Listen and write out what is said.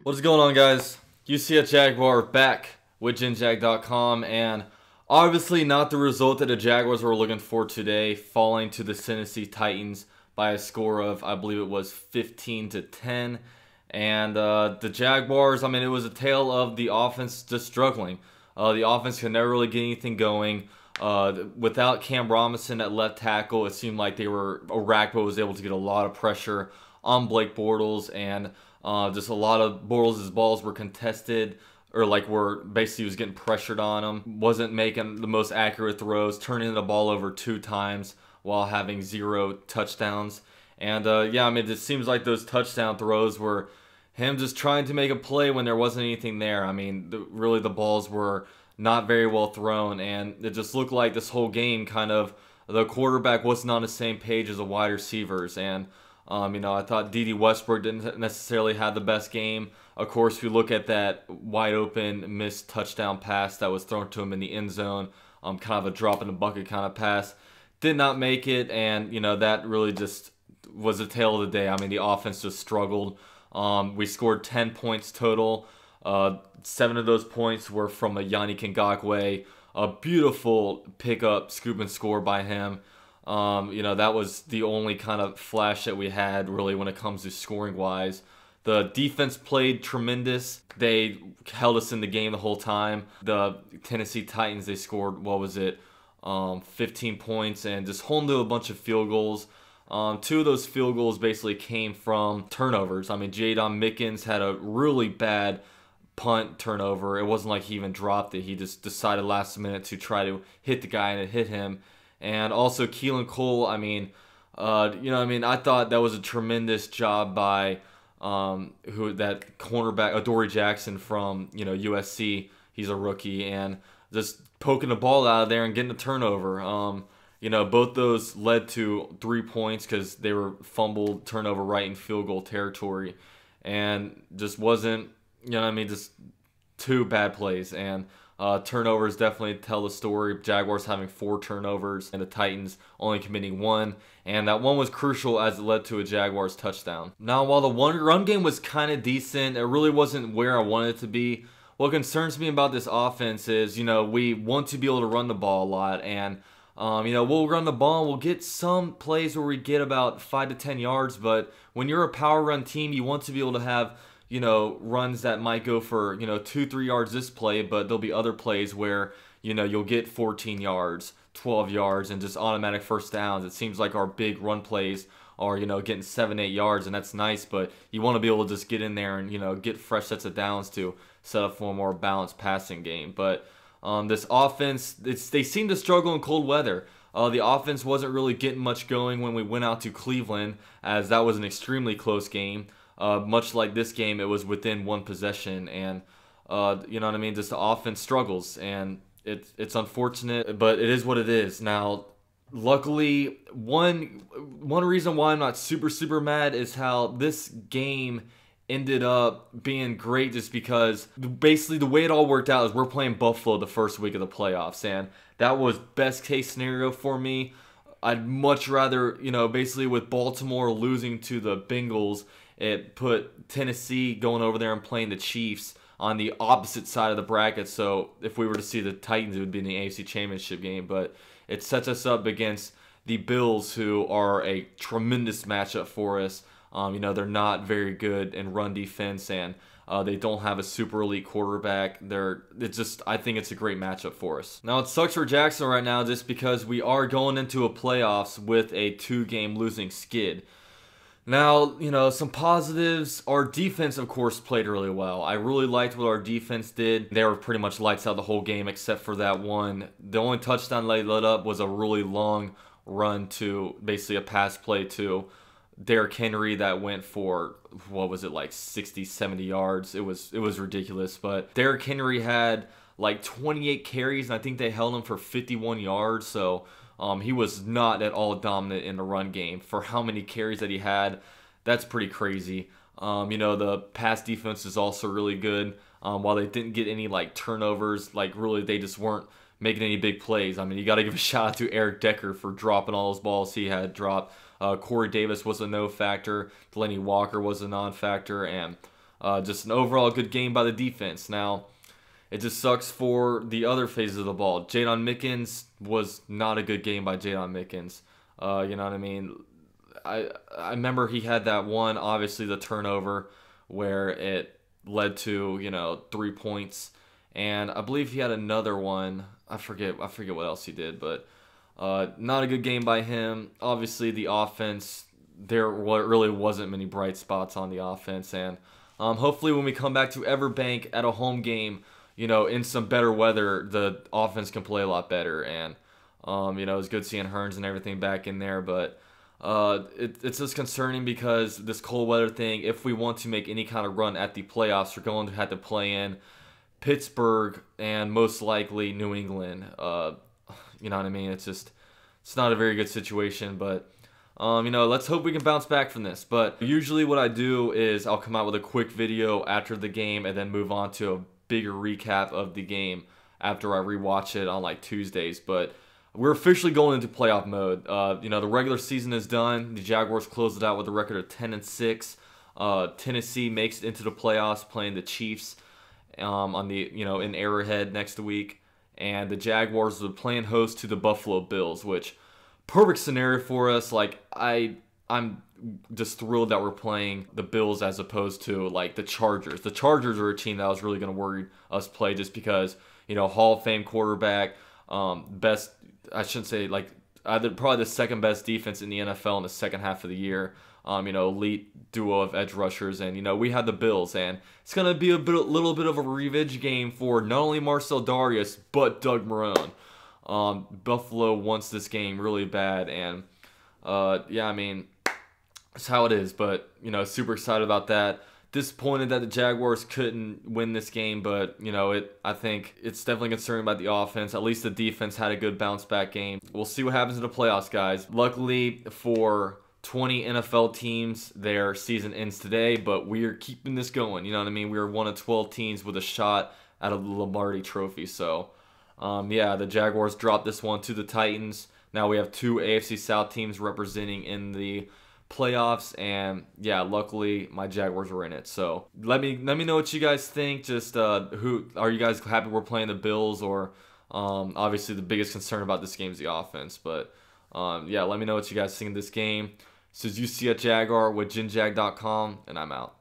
What's going on, guys? UCF Jaguar back with GenJag.com, and obviously not the result that the Jaguars were looking for today, falling to the Tennessee Titans by a score of, I believe it was 15-10. And the Jaguars, I mean, it was a tale of the offense just struggling. The offense could never really get anything going. Without Cam Robinson at left tackle, it seemed like Orakpo was able to get a lot of pressure on Blake Bortles, and just a lot of Bortles' balls were contested, or like basically was getting pressured on him. Wasn't making the most accurate throws, turning the ball over 2 times while having 0 touchdowns. And yeah, I mean, it seems like those touchdown throws were him just trying to make a play when there wasn't anything there. I mean, really the balls were not very well thrown, and it just looked like this whole game kind of the quarterback wasn't on the same page as the wide receivers. And I thought D.D. Westbrook didn't necessarily have the best game. Of course, if you look at that wide open missed touchdown pass that was thrown to him in the end zone, kind of a drop in the bucket kind of pass, did not make it, and that really just was a tale of the day. I mean, the offense just struggled. We scored 10 points total. 7 of those points were from a Yannick Ngakoue, a beautiful pickup, scoop and score by him. That was the only kind of flash that we had really when it comes to scoring wise. The defense played tremendous. They held us in the game the whole time. The Tennessee Titans, they scored, 15 points and just holding to a bunch of field goals. 2 of those field goals basically came from turnovers. I mean, Jadon Mickens had a really bad punt turnover. It wasn't like he even dropped it. He just decided last minute to try to hit the guy, and it hit him. And also Keelan Cole, I thought that was a tremendous job by that cornerback, Adoree Jackson from USC. He's a rookie, and just poking the ball out of there and getting a turnover. Both those led to 3 points because they were fumbled, turnover right in field goal territory, and just wasn't, just 2 bad plays. And turnovers definitely tell the story. Jaguars having 4 turnovers and the Titans only committing 1, and that one was crucial as it led to a Jaguars touchdown. Now, while the run game was kind of decent, it really wasn't where I wanted it to be. What concerns me about this offense is, we want to be able to run the ball a lot, and we'll run the ball, we'll get some plays where we get about 5 to 10 yards, but when you're a power run team, you want to be able to have runs that might go for 2-3 yards this play, but there'll be other plays where you'll get 14 yards, 12 yards, and just automatic first downs. It seems like our big run plays are getting 7-8 yards, and that's nice, but you want to be able to just get in there and get fresh sets of downs to set up for a more balanced passing game. But this offense, they seem to struggle in cold weather. The offense wasn't really getting much going when we went out to Cleveland, as that was an extremely close game. Much like this game, it was within 1 possession, and just the offense struggles, and it's unfortunate, but it is what it is. Now, luckily, one reason why I'm not super mad is how this game ended up being great, just because basically the way it all worked out is we're playing Buffalo the first week of the playoffs, and that was best case scenario for me. I'd much rather, basically with Baltimore losing to the Bengals, it put Tennessee going over there and playing the Chiefs on the opposite side of the bracket. So if we were to see the Titans, it would be in the AFC Championship game. But it sets us up against the Bills, who are a tremendous matchup for us. They're not very good in run defense, and they don't have a super elite quarterback. I think it's a great matchup for us. Now, it sucks for Jackson right now just because we are going into a playoffs with a 2-game losing skid. Now, some positives. Our defense, of course, played really well. I really liked what our defense did. They were pretty much lights out the whole game except for that one. The only touchdown they let up was a really long run to basically a pass play to Derrick Henry that went for, 60, 70 yards. It was ridiculous. But Derrick Henry had like 28 carries, and I think they held him for 51 yards. So he was not at all dominant in the run game. For how many carries that he had, that's pretty crazy. The pass defense is also really good. While they didn't get any turnovers, really they just weren't making any big plays. I mean, you got to give a shout out to Eric Decker for dropping all those balls he had dropped. Corey Davis was a no factor. Delaney Walker was a non-factor, and Just an overall good game by the defense. Now, it just sucks for the other phases of the ball. Jadon Mickens was not a good game by Jadon Mickens. You know what I mean? I remember he had that one, obviously the turnover, where it led to 3 points, and I believe he had another one. I forget what else he did, but not a good game by him. Obviously, the offense, there really wasn't many bright spots on the offense, and hopefully when we come back to Everbank at a home game, in some better weather, the offense can play a lot better. And it was good seeing Hearns and everything back in there, but it's just concerning because this cold weather thing, if we want to make any kind of run at the playoffs, we're going to have to play in Pittsburgh and most likely New England. You know what I mean? It's not a very good situation, but let's hope we can bounce back from this. But usually what I do is I'll come out with a quick video after the game and then move on to a bigger recap of the game after I rewatch it on like Tuesdays. But we're officially going into playoff mode. The regular season is done. The Jaguars closed it out with a record of 10-6. Tennessee makes it into the playoffs, playing the Chiefs on the in Arrowhead next week, and the Jaguars are playing host to the Buffalo Bills, which perfect scenario for us. Like I'm just thrilled that we're playing the Bills as opposed to like the Chargers. The Chargers are a team that I was really going to worry us play just because Hall of Fame quarterback, best. I shouldn't say like probably the second best defense in the NFL in the second half of the year. Elite duo of edge rushers, and we had the Bills, and it's gonna be little bit of a revenge game for not only Marcel Darius but Doug Marrone. Buffalo wants this game really bad, and yeah, I mean, it's how it is. But super excited about that. Disappointed that the Jaguars couldn't win this game, but I think it's definitely concerning about the offense. At least the defense had a good bounce back game. We'll see what happens in the playoffs, guys. Luckily for 20 NFL teams, their season ends today, but we're keeping this going. You know what I mean? We are one of 12 teams with a shot at a Lombardi trophy. So, yeah, the Jaguars dropped this one to the Titans. Now we have 2 AFC South teams representing in the playoffs, and yeah, luckily my Jaguars were in it. So let me know what you guys think. Just who are you guys happy we're playing the Bills, or obviously the biggest concern about this game is the offense. But yeah, let me know what you guys think of this game. This is UC at Jaguar with JinJag.com, and I'm out.